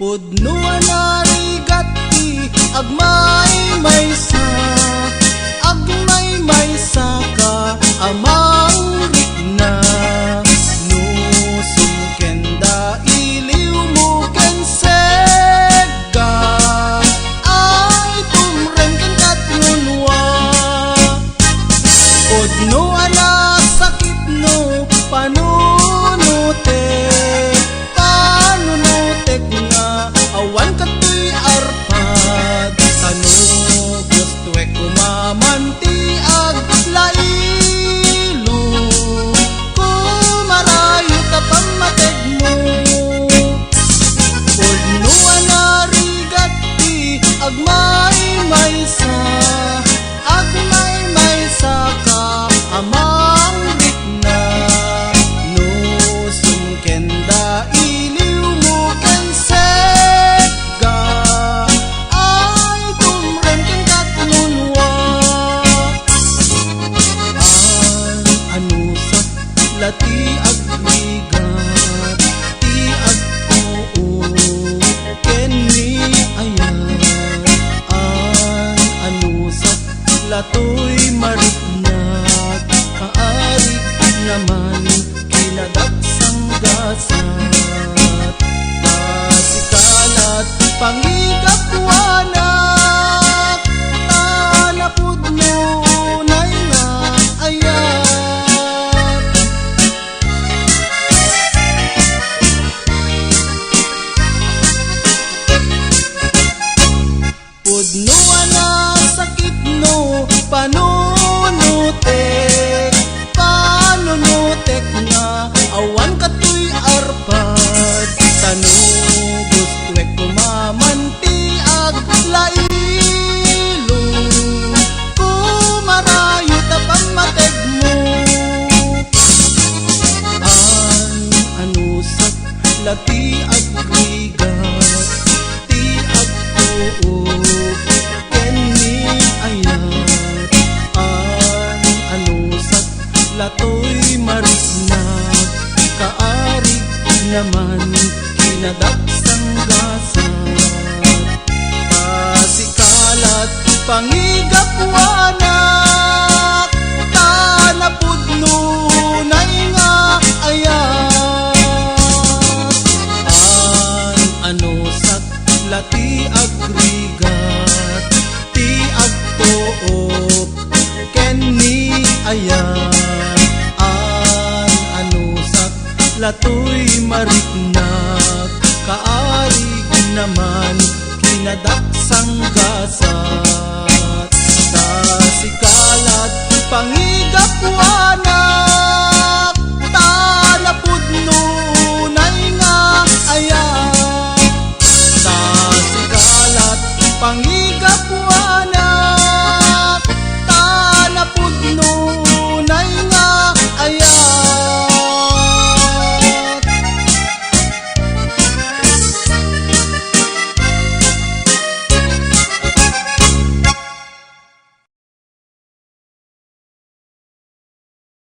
Pudno narigati agmay maysa, agmay maysa ka amang rikna. No sumkenda iliw mo kensega, ay tumrem ken katnunwa. Pudno anak sakit no panunute, panunutek nga awan katoy arpad. Tano gusto e kumamanti ag lailo, kumarayo ka pamateg mo. Pudno anarigati agmay maysa, agmay maysa ka amang rikna. No sumkenda iliw mo kensega, ay tumrem ken katnunwa. Anusak lati agbigat, ti agtuo ken ni ayan. Anusak latoy mariknat, kaarik naman kinadaksang gasat. Pasikalat pangigapwanak, tanapudno nay nga ayat. Pudno anak sakit no panunutek, panunutek nga awan katoy arpad. Tano gusto e kumamanti ag lailo, kumarayo ta pamateg mo. Anusak lati agrigat, ti agtuo ken ni ayat. Anusak latoy mariknat, kaarik naman kinadaksang gasat. Pasikalat pangigapwanak, tanapudno nay nga ayat. Anusak lati agrigat, ti agtuop ken ni ayan. Anusak latoy mariknak, kaarig naman kinadaksang gasat. Tasikalat pangigapwanak,